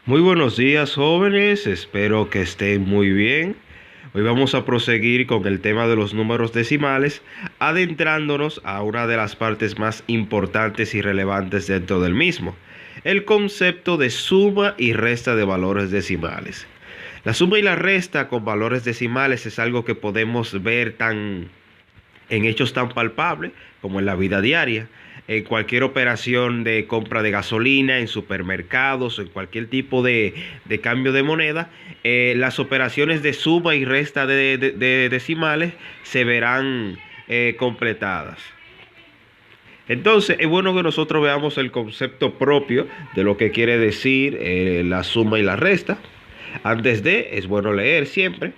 Muy buenos días, jóvenes, espero que estén muy bien. Hoy vamos a proseguir con el tema de los números decimales, adentrándonos a una de las partes más importantes y relevantes dentro del mismo, el concepto de suma y resta de valores decimales. La suma y la resta con valores decimales es algo que podemos ver en hechos tan palpables como en la vida diaria, en cualquier operación de compra de gasolina, en supermercados, en cualquier tipo de cambio de moneda. Las operaciones de suma y resta de decimales se verán completadas. Entonces, es bueno que nosotros veamos el concepto propio de lo que quiere decir la suma y la resta. Es bueno leer siempre.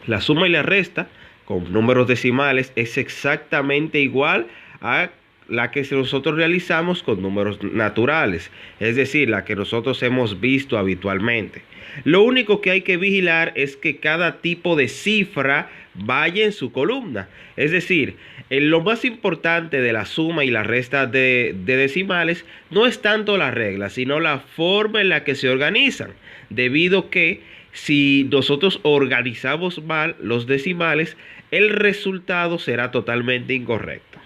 La suma y la resta con números decimales es exactamente igual a la que nosotros realizamos con números naturales, es decir, la que nosotros hemos visto habitualmente. Lo único que hay que vigilar es que cada tipo de cifra vaya en su columna. Es decir, lo más importante de la suma y la resta de decimales no es tanto la regla, sino la forma en la que se organizan, debido que si nosotros organizamos mal los decimales, el resultado será totalmente incorrecto.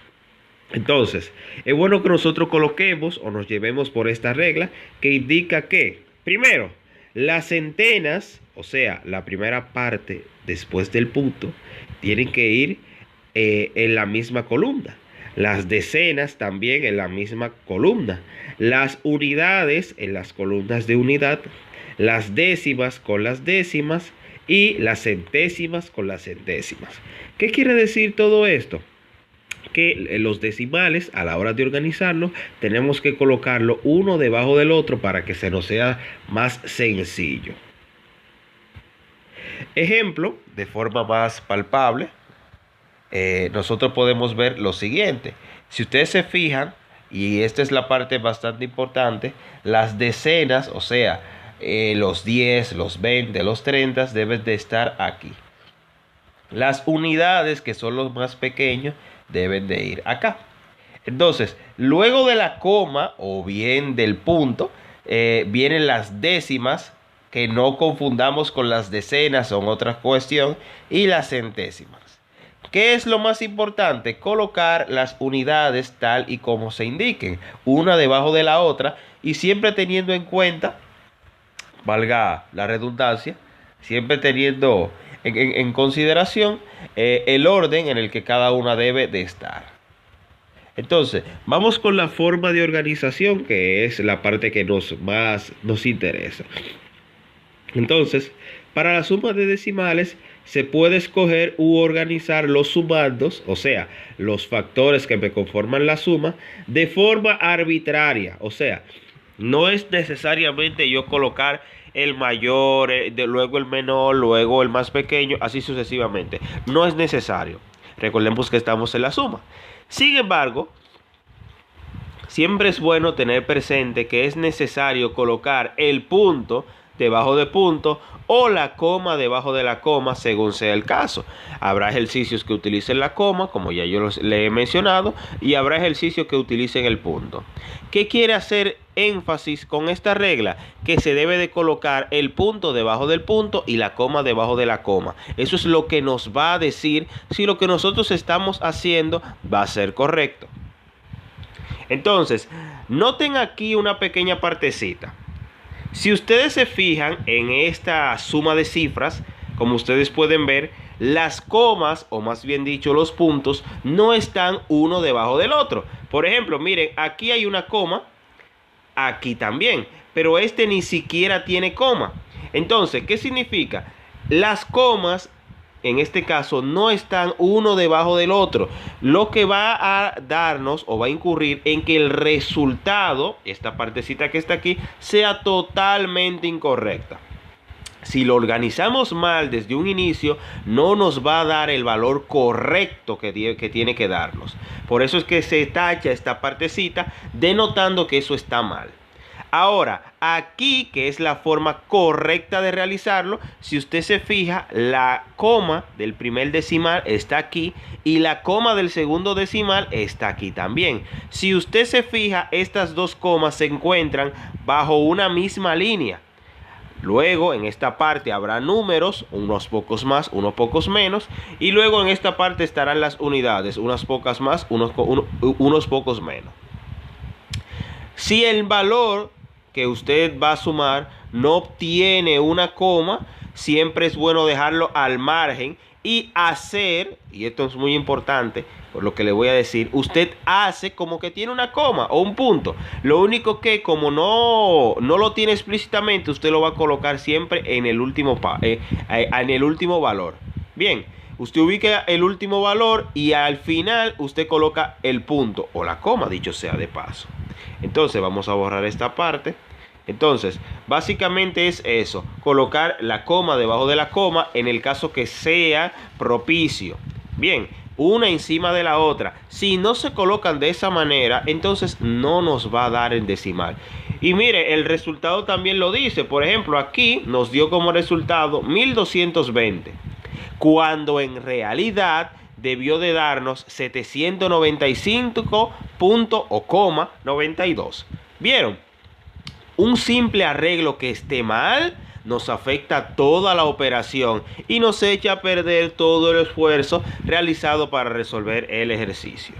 Entonces, es bueno que nosotros coloquemos o nos llevemos por esta regla que indica que, primero, las centenas, o sea, la primera parte después del punto, tienen que ir en la misma columna. Las decenas también en la misma columna. Las unidades en las columnas de unidad. Las décimas con las décimas y las centésimas con las centésimas. ¿Qué quiere decir todo esto? Que los decimales, a la hora de organizarlo, tenemos que colocarlo uno debajo del otro para que se nos sea más sencillo. Ejemplo, de forma más palpable, nosotros podemos ver lo siguiente. Si ustedes se fijan, y esta es la parte bastante importante, las decenas, o sea, los 10, los 20, los 30 deben de estar aquí. Las unidades, que son los más pequeños, deben de ir acá. Entonces, luego de la coma o bien del punto, vienen las décimas, que no confundamos con las decenas, son otra cuestión, y las centésimas. ¿Qué es lo más importante? Colocar las unidades tal y como se indiquen, una debajo de la otra, y siempre teniendo en cuenta, valga la redundancia, siempre teniendo en consideración el orden en el que cada una debe de estar. Entonces, vamos con la forma de organización, que es la parte que más nos interesa. Entonces, para la suma de decimales se puede escoger u organizar los sumandos, o sea, los factores que me conforman la suma, de forma arbitraria. O sea, no es necesariamente yo colocar el mayor, luego el menor, luego el más pequeño, así sucesivamente. No es necesario. Recordemos que estamos en la suma. Sin embargo, siempre es bueno tener presente que es necesario colocar el punto debajo de punto o la coma debajo de la coma, según sea el caso. Habrá ejercicios que utilicen la coma, como ya yo le he mencionado, y habrá ejercicios que utilicen el punto. ¿Qué quiere hacer énfasis con esta regla? Que se debe de colocar el punto debajo del punto y la coma debajo de la coma. Eso es lo que nos va a decir si lo que nosotros estamos haciendo va a ser correcto. Entonces, noten aquí una pequeña partecita. Si ustedes se fijan en esta suma de cifras, como ustedes pueden ver, las comas, o más bien dicho los puntos, no están uno debajo del otro. Por ejemplo, miren, aquí hay una coma, aquí también, pero este ni siquiera tiene coma. Entonces, ¿qué significa? Las comas, en este caso, no están uno debajo del otro, lo que va a darnos o va a incurrir en que el resultado, esta partecita que está aquí, sea totalmente incorrecta. Si lo organizamos mal desde un inicio, no nos va a dar el valor correcto que tiene que darnos. Por eso es que se tacha esta partecita, denotando que eso está mal. Ahora, aquí, que es la forma correcta de realizarlo, si usted se fija, la coma del primer decimal está aquí y la coma del segundo decimal está aquí también. Si usted se fija, estas dos comas se encuentran bajo una misma línea. Luego en esta parte habrá números, unos pocos más, unos pocos menos. Y luego en esta parte estarán las unidades, unas pocas más, unos pocos menos. Si el valor que usted va a sumar no obtiene una coma, siempre es bueno dejarlo al margen y hacer, y esto es muy importante, por lo que le voy a decir, usted hace como que tiene una coma o un punto. Lo único que como no lo tiene explícitamente, usted lo va a colocar siempre en el en el último valor. Bien, usted ubica el último valor y al final usted coloca el punto o la coma, dicho sea de paso. Entonces vamos a borrar esta parte. Entonces, básicamente es eso, colocar la coma debajo de la coma en el caso que sea propicio. Bien, una encima de la otra. Si no se colocan de esa manera, entonces no nos va a dar el decimal. Y mire, el resultado también lo dice. Por ejemplo, aquí nos dio como resultado 1220, cuando en realidad debió de darnos 795 punto o coma 92. ¿Vieron? Un simple arreglo que esté mal nos afecta toda la operación y nos echa a perder todo el esfuerzo realizado para resolver el ejercicio.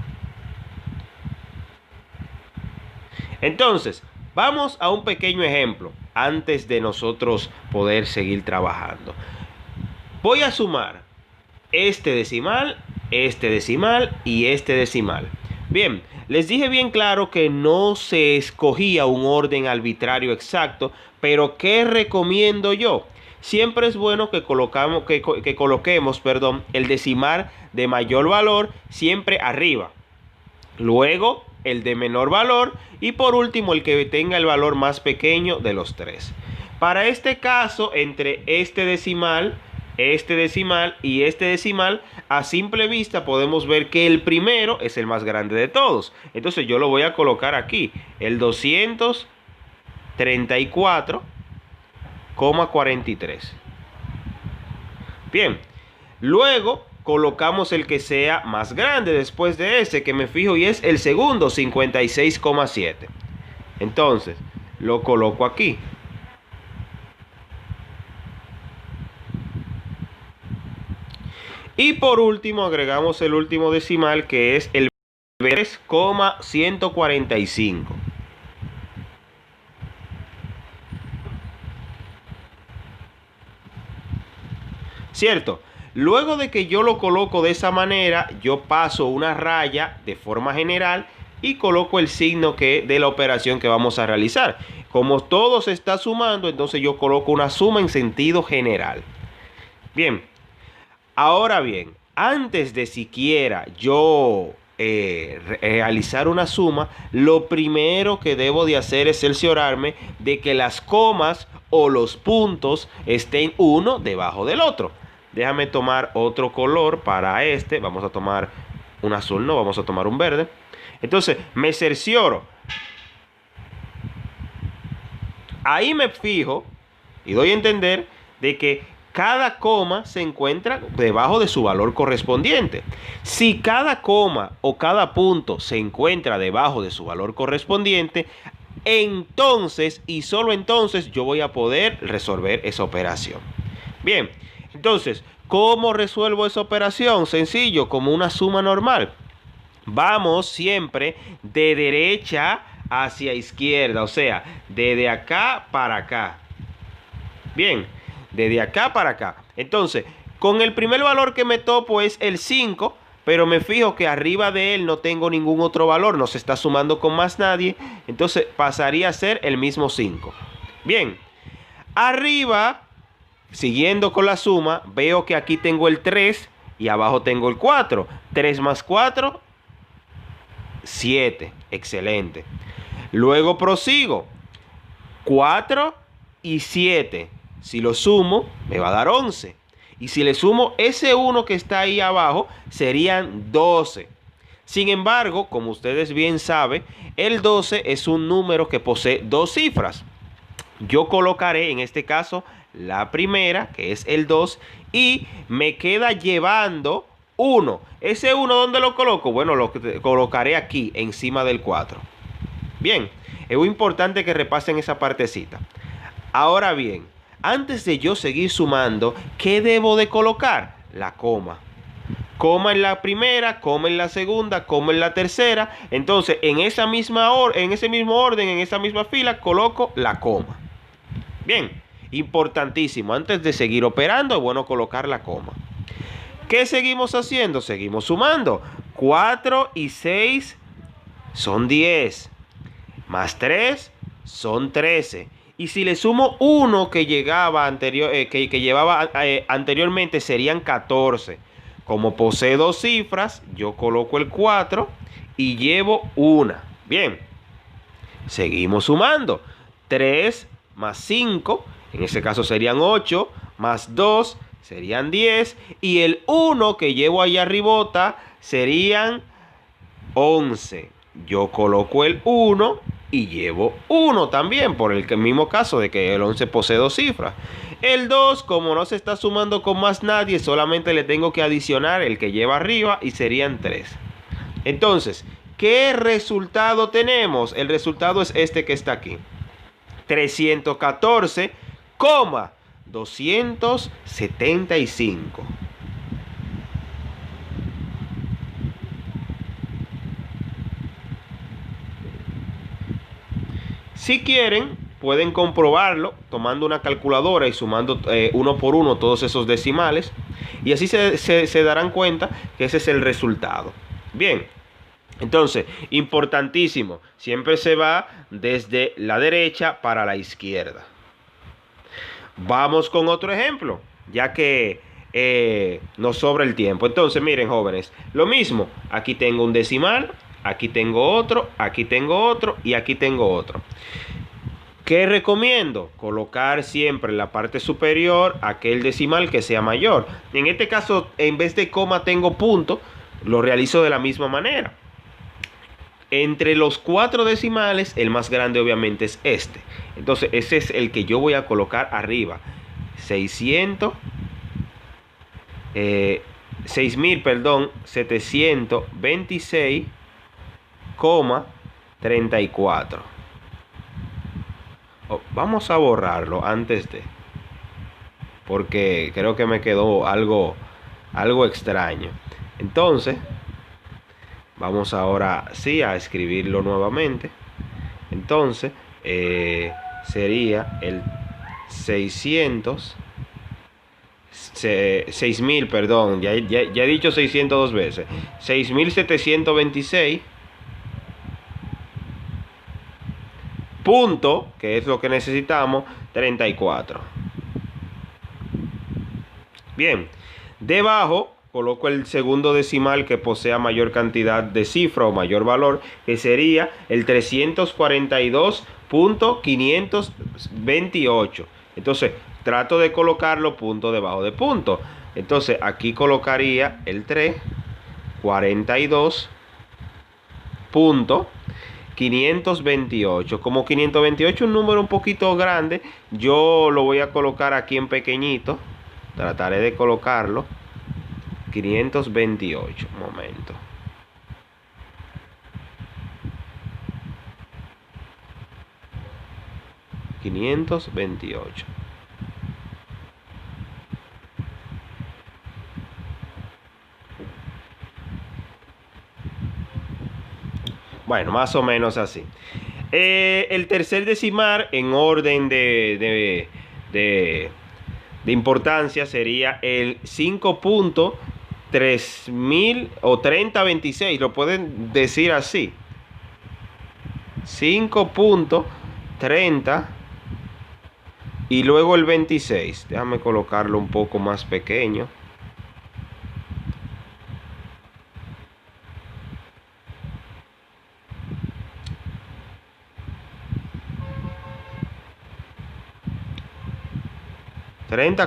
Entonces, vamos a un pequeño ejemplo antes de nosotros poder seguir trabajando. Voy a sumar este decimal y este decimal. Bien, les dije bien claro que no se escogía un orden arbitrario exacto, pero ¿qué recomiendo yo? Siempre es bueno que coloquemos el decimal de mayor valor siempre arriba. Luego el de menor valor y por último el que tenga el valor más pequeño de los tres. Para este caso, entre este decimal y este decimal, a simple vista podemos ver que el primero es el más grande de todos. Entonces yo lo voy a colocar aquí, el 234,43. Bien, luego colocamos el que sea más grande después de ese, que me fijo, y es el segundo, 56,7. Entonces lo coloco aquí. Y por último agregamos el último decimal, que es el 3,145. ¿Cierto? Luego de que yo lo coloco de esa manera, yo paso una raya de forma general y coloco el signo de la operación que vamos a realizar. Como todo se está sumando, entonces yo coloco una suma en sentido general. Bien. Ahora bien, antes de siquiera yo realizar una suma, lo primero que debo de hacer es cerciorarme de que las comas o los puntos estén uno debajo del otro. Déjame tomar otro color para este. Vamos a tomar un azul, no, vamos a tomar un verde. Entonces me cercioro. Ahí me fijo y doy a entender de que cada coma se encuentra debajo de su valor correspondiente. Si cada coma o cada punto se encuentra debajo de su valor correspondiente, entonces y solo entonces yo voy a poder resolver esa operación. Bien, entonces, ¿cómo resuelvo esa operación? Sencillo, como una suma normal. Vamos siempre de derecha hacia izquierda, o sea, de acá para acá. Bien, de acá para acá. Entonces, con el primer valor que me topo es el 5, pero me fijo que arriba de él no tengo ningún otro valor, no se está sumando con más nadie, entonces pasaría a ser el mismo 5. Bien, arriba, siguiendo con la suma, veo que aquí tengo el 3 y abajo tengo el 4. 3 más 4, 7. Excelente. Luego prosigo. 4 y 7. Si lo sumo, me va a dar 11. Y si le sumo ese 1 que está ahí abajo, serían 12. Sin embargo, como ustedes bien saben, el 12 es un número que posee dos cifras. Yo colocaré en este caso la primera, que es el 2, y me queda llevando 1. ¿Ese 1 dónde lo coloco? Bueno, lo colocaré aquí, encima del 4. Bien, es muy importante que repasen esa partecita. Ahora bien, antes de yo seguir sumando, ¿qué debo de colocar? La coma. Coma en la primera, coma en la segunda, coma en la tercera. Entonces, en ese mismo orden, en esa misma fila, coloco la coma. Bien, importantísimo. Antes de seguir operando, es bueno colocar la coma. ¿Qué seguimos haciendo? Seguimos sumando. 4 y 6 son 10. Más 3 son 13. Y si le sumo 1 que llevaba anteriormente, serían 14. Como posee dos cifras, yo coloco el 4 y llevo una. Bien, seguimos sumando. 3 más 5, en ese caso serían 8, más 2 serían 10. Y el 1 que llevo allá arribota serían 11. Yo coloco el 1 y llevo 1 también, por el mismo caso de que el 11 posee dos cifras. El 2, como no se está sumando con más nadie, solamente le tengo que adicionar el que lleva arriba y serían 3. Entonces, ¿qué resultado tenemos? El resultado es este que está aquí. 314,275. Si quieren, pueden comprobarlo tomando una calculadora y sumando uno por uno todos esos decimales. Y así se darán cuenta que ese es el resultado. Bien, entonces, importantísimo, siempre se va desde la derecha para la izquierda. Vamos con otro ejemplo, ya que nos sobra el tiempo. Entonces, miren, jóvenes, lo mismo. Aquí tengo un decimal, aquí tengo otro y aquí tengo otro. ¿Qué recomiendo? Colocar siempre en la parte superior aquel decimal que sea mayor. En este caso, en vez de coma tengo punto, lo realizo de la misma manera. Entre los 4 decimales, el más grande obviamente es este. Entonces, ese es el que yo voy a colocar arriba. 726,34. Vamos a borrarlo antes de, porque creo que me quedó algo extraño. Entonces, vamos ahora sí a escribirlo nuevamente. Entonces, sería el 6.000, perdón, ya he dicho 600 dos veces. 6.726. Punto, que es lo que necesitamos, 34. Bien, debajo coloco el segundo decimal que posea mayor cantidad de cifra o mayor valor, que sería el 342.528. Entonces, trato de colocarlo punto debajo de punto. Entonces, aquí colocaría el 342.528. Como 528 es un número un poquito grande, yo lo voy a colocar aquí en pequeñito. Trataré de colocarlo 528. Un momento. $528. Bueno, más o menos así. El tercer decimal en orden de importancia sería el 5.3000 o 3026. Lo pueden decir así. 5.30 y luego el 26. Déjame colocarlo un poco más pequeño.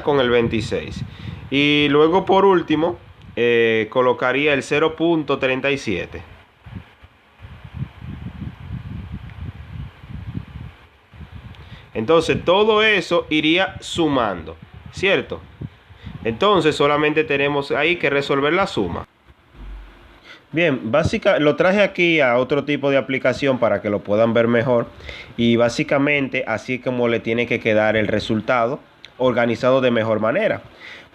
Con el 26. Y luego por último colocaría el 0.37. Entonces todo eso iría sumando, ¿cierto? Entonces solamente tenemos ahí que resolver la suma. Bien, lo traje aquí a otro tipo de aplicación para que lo puedan ver mejor. Y básicamente así como le tiene que quedar el resultado organizado de mejor manera.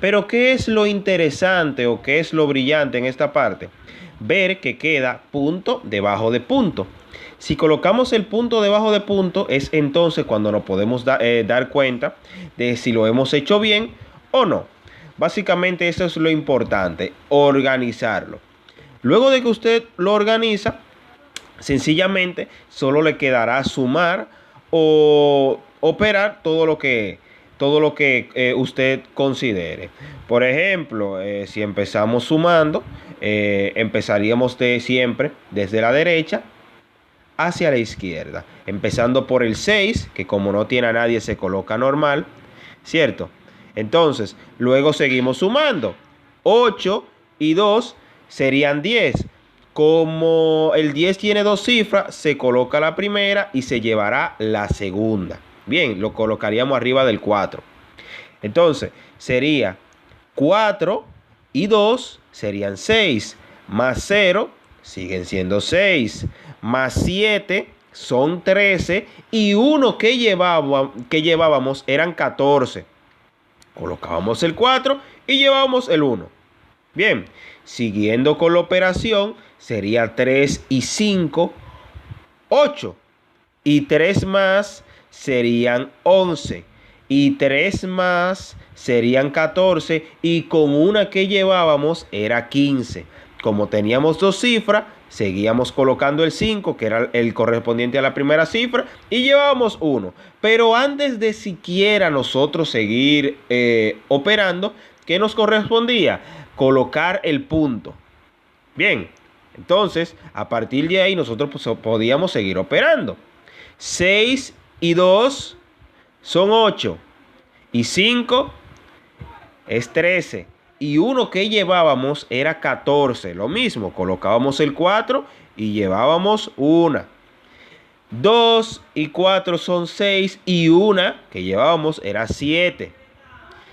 Pero ¿qué es lo interesante o qué es lo brillante en esta parte? Ver que queda punto debajo de punto. Si colocamos el punto debajo de punto, es entonces cuando nos podemos dar cuenta de si lo hemos hecho bien o no. Básicamente eso es lo importante, organizarlo. Luego de que usted lo organiza, sencillamente solo le quedará sumar o operar todo lo que usted considere. Por ejemplo, si empezamos sumando, empezaríamos siempre desde la derecha hacia la izquierda, empezando por el 6, que como no tiene a nadie se coloca normal, ¿cierto? Entonces, luego seguimos sumando. 8 y 2 serían 10. Como el 10 tiene dos cifras, se coloca la primera y se llevará la segunda. Bien, lo colocaríamos arriba del 4. Entonces, sería 4 y 2 serían 6. Más 0 siguen siendo 6. Más 7 son 13. Y 1 que llevábamos eran 14. Colocábamos el 4 y llevábamos el 1. Bien, siguiendo con la operación, sería 3 y 5, 8. Y 3 más serían 11. Y 3 más serían 14. Y con una que llevábamos era 15. Como teníamos dos cifras, seguíamos colocando el 5, que era el correspondiente a la primera cifra, y llevábamos 1. Pero antes de siquiera nosotros seguir operando, ¿qué nos correspondía? Colocar el punto. Bien, entonces a partir de ahí nosotros podíamos seguir operando. 6 y 2 son 8. Y 5 es 13. Y 1 que llevábamos era 14. Lo mismo, colocábamos el 4 y llevábamos 1. 2 y 4 son 6. Y 1 que llevábamos era 7.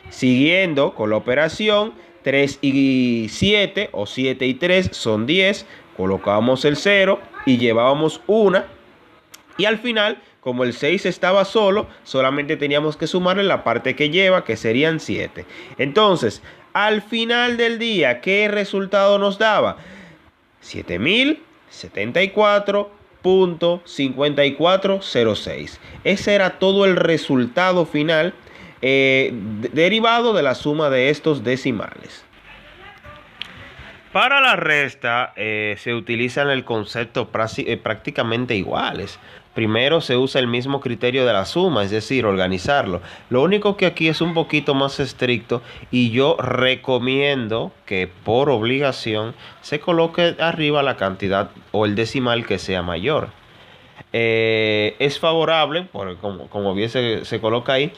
Siguiendo con la operación, 3 y 7 o 7 y 3 son 10. Colocábamos el 0 y llevábamos 1. Y al final, como el 6 estaba solo, solamente teníamos que sumarle la parte que lleva, que serían 7. Entonces, al final del día, ¿qué resultado nos daba? 7074.5406. Ese era todo el resultado final derivado de la suma de estos decimales. Para la resta se utilizan el concepto prácticamente iguales. Primero se usa el mismo criterio de la suma, es decir, organizarlo. Lo único que aquí es un poquito más estricto y yo recomiendo que por obligación se coloque arriba la cantidad o el decimal que sea mayor. Es favorable, como bien se coloca ahí,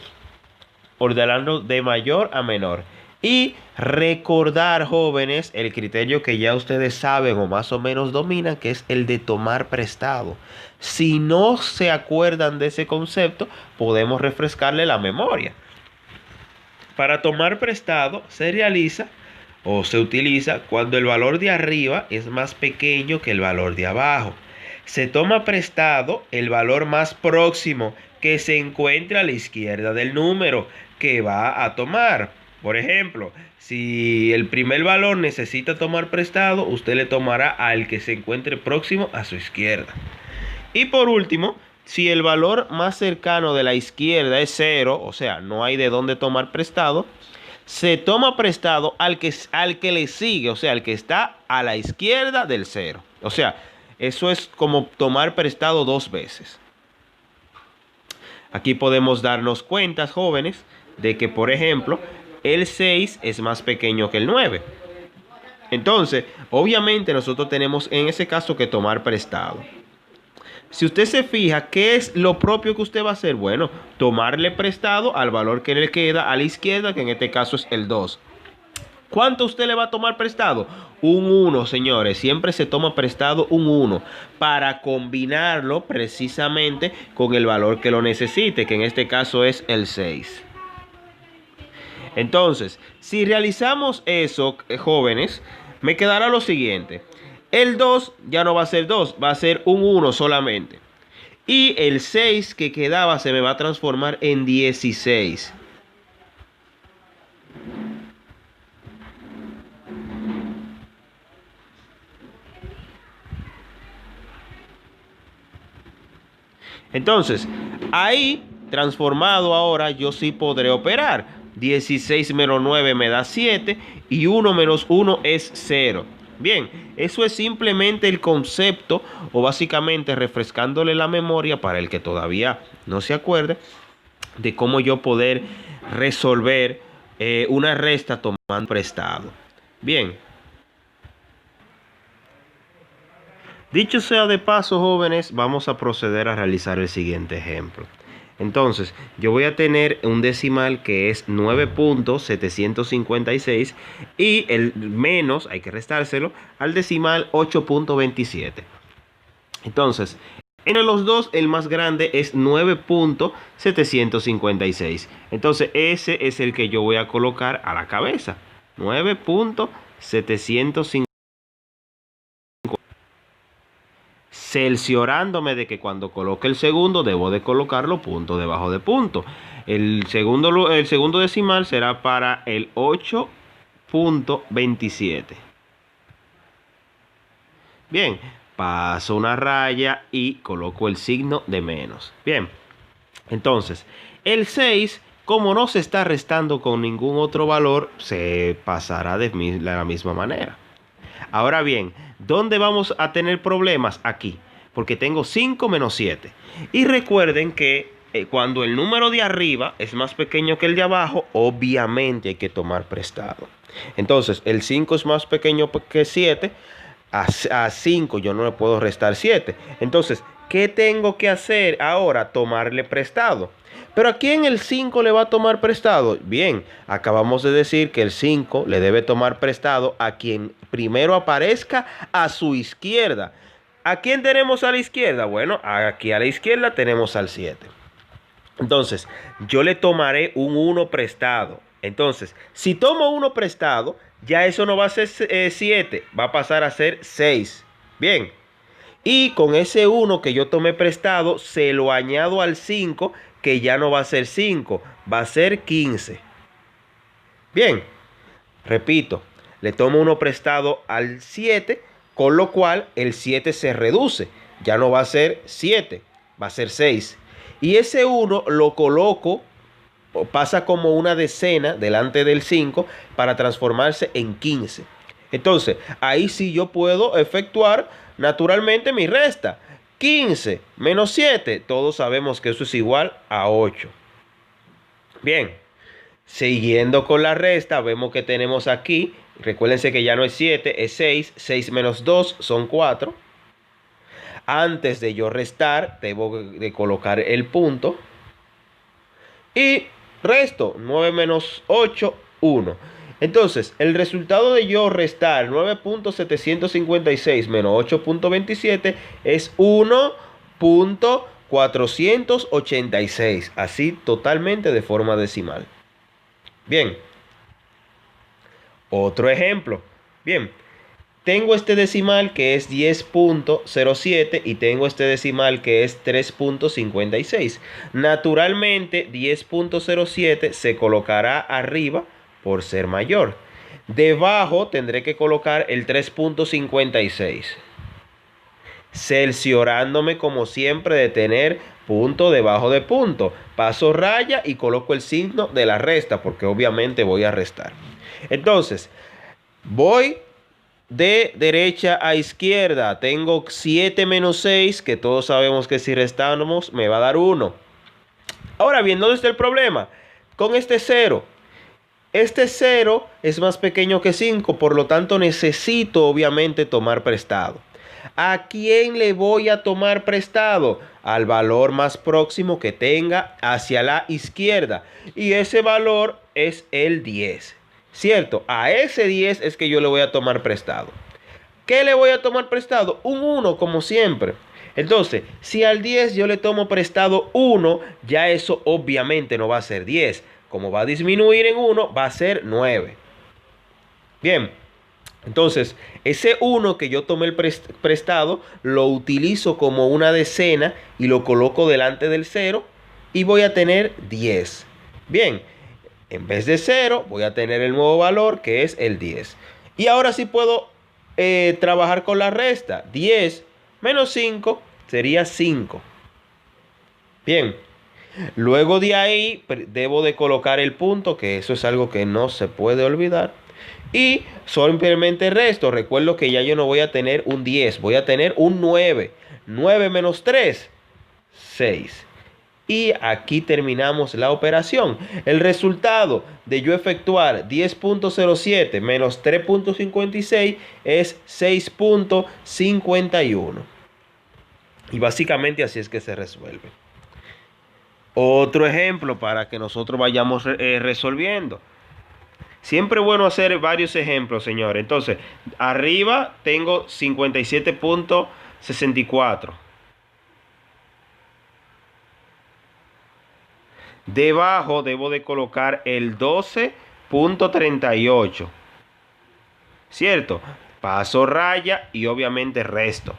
ordenarlo de mayor a menor. Y recordar, jóvenes, el criterio que ya ustedes saben o más o menos dominan, que es el de tomar prestado. Si no se acuerdan de ese concepto, podemos refrescarle la memoria. Para tomar prestado se realiza o se utiliza cuando el valor de arriba es más pequeño que el valor de abajo. Se toma prestado el valor más próximo que se encuentra a la izquierda del número que va a tomar. Por ejemplo, si el primer valor necesita tomar prestado, usted le tomará al que se encuentre próximo a su izquierda. Y por último, si el valor más cercano de la izquierda es 0, o sea, no hay de dónde tomar prestado, se toma prestado al que le sigue, o sea, al que está a la izquierda del 0. O sea, eso es como tomar prestado dos veces. Aquí podemos darnos cuenta, jóvenes, de que, por ejemplo, el 6 es más pequeño que el 9. Entonces, obviamente nosotros tenemos en ese caso que tomar prestado. Si usted se fija, ¿qué es lo propio que usted va a hacer? Bueno, tomarle prestado al valor que le queda a la izquierda, que en este caso es el 2. ¿Cuánto usted le va a tomar prestado? Un 1, señores. Siempre se toma prestado un 1 para combinarlo precisamente con el valor que lo necesite, que en este caso es el 6. Entonces, si realizamos eso, jóvenes, me quedará lo siguiente. El 2 ya no va a ser 2, va a ser un 1 solamente. Y el 6 que quedaba se me va a transformar en 16. Entonces, ahí, transformado ahora, yo sí podré operar. 16 menos 9 me da 7 y 1 menos 1 es 0. Bien, eso es simplemente el concepto o básicamente refrescándole la memoria para el que todavía no se acuerde de cómo yo poder resolver una resta tomando prestado. Bien, dicho sea de paso, jóvenes, vamos a proceder a realizar el siguiente ejemplo. Entonces, yo voy a tener un decimal que es 9.756 y el menos, hay que restárselo, al decimal 8.27. Entonces, entre los dos, el más grande es 9.756. Entonces, ese es el que yo voy a colocar a la cabeza. 9.756. Cerciorándome de que cuando coloque el segundo, debo de colocarlo punto debajo de punto. El segundo decimal será para el 8.27. Bien, paso una raya y coloco el signo de menos. Bien, entonces, el 6, como no se está restando con ningún otro valor, se pasará de la misma manera. Ahora bien, ¿dónde vamos a tener problemas? Aquí, porque tengo 5 menos 7. Y recuerden que cuando el número de arriba es más pequeño que el de abajo, obviamente hay que tomar prestado. Entonces, el 5 es más pequeño que 7. A 5 yo no le puedo restar 7. Entonces, ¿qué tengo que hacer ahora? Tomarle prestado. Pero ¿a quién el 5 le va a tomar prestado? Bien, acabamos de decir que el 5 le debe tomar prestado a quien primero aparezca a su izquierda. ¿A quién tenemos a la izquierda? Bueno, aquí a la izquierda tenemos al 7. Entonces, yo le tomaré un 1 prestado. Entonces, si tomo 1 prestado, ya eso no va a ser 7, va a pasar a ser 6. Bien. Y con ese 1 que yo tomé prestado, se lo añado al 5, que ya no va a ser 5, va a ser 15. Bien, repito, le tomo 1 prestado al 7, con lo cual el 7 se reduce. Ya no va a ser 7, va a ser 6. Y ese 1 lo coloco, pasa como una decena delante del 5 para transformarse en 15. Entonces, ahí sí yo puedo efectuar naturalmente mi resta. 15 menos 7, todos sabemos que eso es igual a 8. Bien, siguiendo con la resta, vemos que tenemos aquí, recuérdense que ya no es 7, es 6. 6 menos 2 son 4. Antes de yo restar, debo de colocar el punto. Y resto, 9 menos 8, 1. Entonces, el resultado de yo restar 9.756 menos 8.27 es 1.486. Así totalmente de forma decimal. Bien. Otro ejemplo. Bien. Tengo este decimal que es 10.07 y tengo este decimal que es 3.56. Naturalmente 10.07 se colocará arriba por ser mayor. Debajo tendré que colocar el 3.56. Cerciorándome como siempre de tener punto debajo de punto. Paso raya y coloco el signo de la resta porque obviamente voy a restar. Entonces, voy de derecha a izquierda. Tengo 7 menos 6, que todos sabemos que si restamos me va a dar 1. Ahora bien, ¿dónde está el problema? Con este 0. Este 0 es más pequeño que 5, por lo tanto necesito obviamente tomar prestado. ¿A quién le voy a tomar prestado? Al valor más próximo que tenga hacia la izquierda. Y ese valor es el 10. ¿Cierto? A ese 10 es que yo le voy a tomar prestado. ¿Qué le voy a tomar prestado? Un 1 como siempre. Entonces, si al 10 yo le tomo prestado 1, ya eso obviamente no va a ser 10. Como va a disminuir en 1, va a ser 9. Bien, entonces ese 1 que yo tomé el prestado lo utilizo como una decena y lo coloco delante del 0 y voy a tener 10. Bien, en vez de 0 voy a tener el nuevo valor que es el 10. Y ahora sí puedo trabajar con la resta. 10 menos 5 sería 5. Bien, luego de ahí debo de colocar el punto, que eso es algo que no se puede olvidar. Y simplemente resto. Recuerdo que ya yo no voy a tener un 10, voy a tener un 9. 9 menos 3, 6. Y aquí terminamos la operación. El resultado de yo efectuar 10.07 menos 3.56 es 6.51. Y básicamente así es que se resuelve. Otro ejemplo para que nosotros vayamos resolviendo. Siempre es bueno hacer varios ejemplos, señores. Entonces, arriba tengo 57.64. Debajo debo de colocar el 12.38. ¿Cierto? Paso raya y obviamente resto.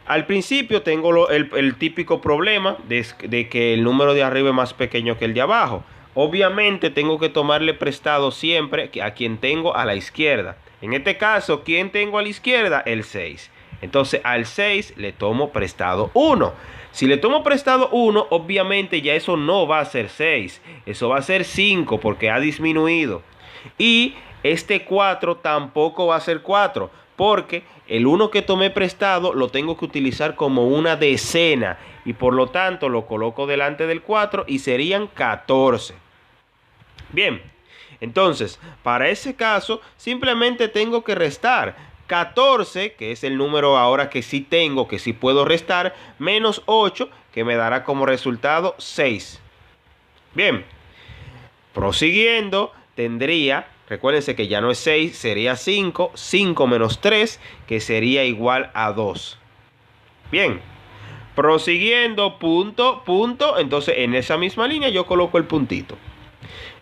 Al principio tengo el típico problema de que el número de arriba es más pequeño que el de abajo. Obviamente tengo que tomarle prestado siempre a quien tengo a la izquierda. En este caso, ¿quién tengo a la izquierda? El 6. Entonces al 6 le tomo prestado 1. Si le tomo prestado 1, obviamente ya eso no va a ser 6. Eso va a ser 5 porque ha disminuido. Y este 4 tampoco va a ser 4. Porque el 1 que tomé prestado lo tengo que utilizar como una decena. Y por lo tanto lo coloco delante del 4 y serían 14. Bien, entonces para ese caso simplemente tengo que restar 14, que es el número ahora que sí tengo, que sí puedo restar, menos 8, que me dará como resultado 6. Bien, prosiguiendo, tendría, recuérdense que ya no es 6, sería 5, 5 menos 3, que sería igual a 2. Bien, prosiguiendo, punto, punto, entonces en esa misma línea yo coloco el puntito.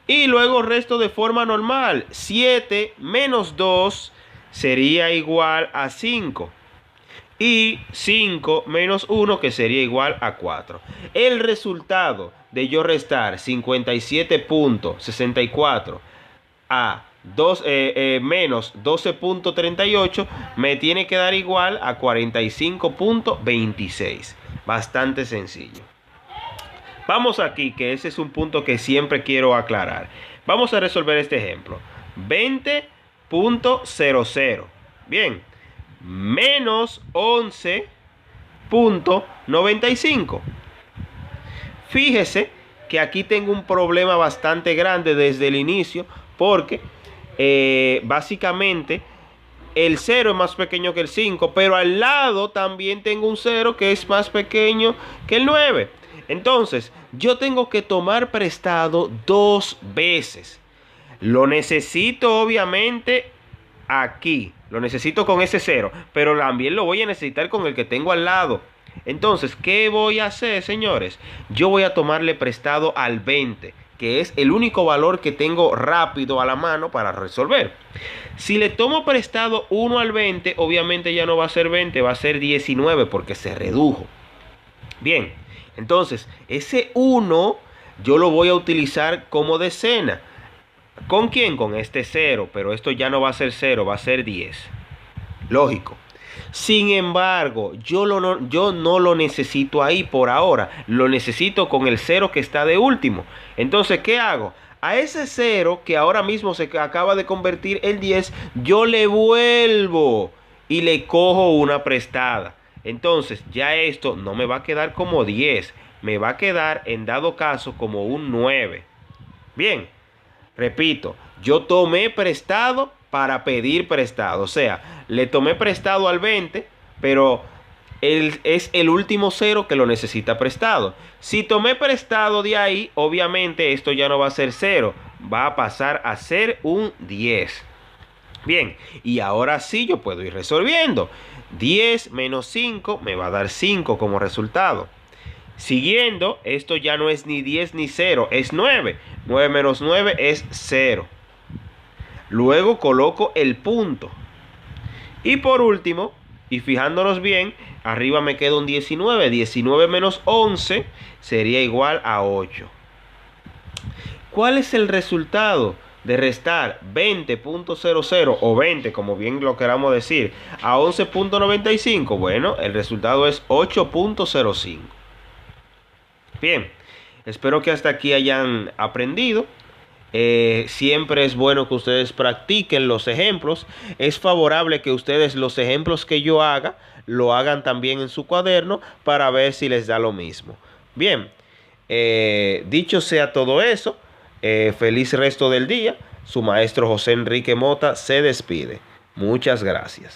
Y luego resto de forma normal, 7 menos 2 sería igual a 5. Y 5 menos 1 que sería igual a 4. El resultado de yo restar 57.64 a menos 12.38 me tiene que dar igual a 45.26. Bastante sencillo. Vamos aquí, que ese es un punto que siempre quiero aclarar. Vamos a resolver este ejemplo. 20.00. Bien. Menos 11.95. Fíjese que aquí tengo un problema bastante grande desde el inicio, porque básicamente el 0 es más pequeño que el 5, pero al lado también tengo un 0 que es más pequeño que el 9. Entonces, yo tengo que tomar prestado 2 veces. Lo necesito obviamente aquí. Lo necesito con ese 0, pero también lo voy a necesitar con el que tengo al lado. Entonces, ¿qué voy a hacer, señores? Yo voy a tomarle prestado al 20, que es el único valor que tengo rápido a la mano para resolver. Si le tomo prestado 1 al 20, obviamente ya no va a ser 20, va a ser 19 porque se redujo. Bien, entonces, ese 1 yo lo voy a utilizar como decena. ¿Con quién? Con este 0, pero esto ya no va a ser 0, va a ser 10. Lógico. Sin embargo, yo no lo necesito ahí por ahora. Lo necesito con el 0 que está de último. Entonces, ¿qué hago? A ese 0 que ahora mismo se acaba de convertir en 10, yo le vuelvo y le cojo una prestada. Entonces, ya esto no me va a quedar como 10. Me va a quedar, en dado caso, como un 9. Bien. Repito, yo tomé prestado para pedir prestado. O sea, le tomé prestado al 20, pero es el último 0 que lo necesita prestado. Si tomé prestado de ahí, obviamente esto ya no va a ser 0. Va a pasar a ser un 10. Bien, y ahora sí yo puedo ir resolviendo. 10 menos 5 me va a dar 5 como resultado. Siguiendo, esto ya no es ni 10 ni 0, es 9. 9 menos 9 es 0. Luego coloco el punto. Y por último, y fijándonos bien, arriba me queda un 19. 19 menos 11 sería igual a 8. ¿Cuál es el resultado de restar 20.00 o 20, como bien lo queramos decir, a 11.95? Bueno, el resultado es 8.05. Bien, espero que hasta aquí hayan aprendido. Siempre es bueno que ustedes practiquen los ejemplos. Es favorable que ustedes los ejemplos que yo haga lo hagan también en su cuaderno para ver si les da lo mismo. Bien, dicho sea todo eso, feliz resto del día. Su maestro José Enrique Mota se despide. Muchas gracias.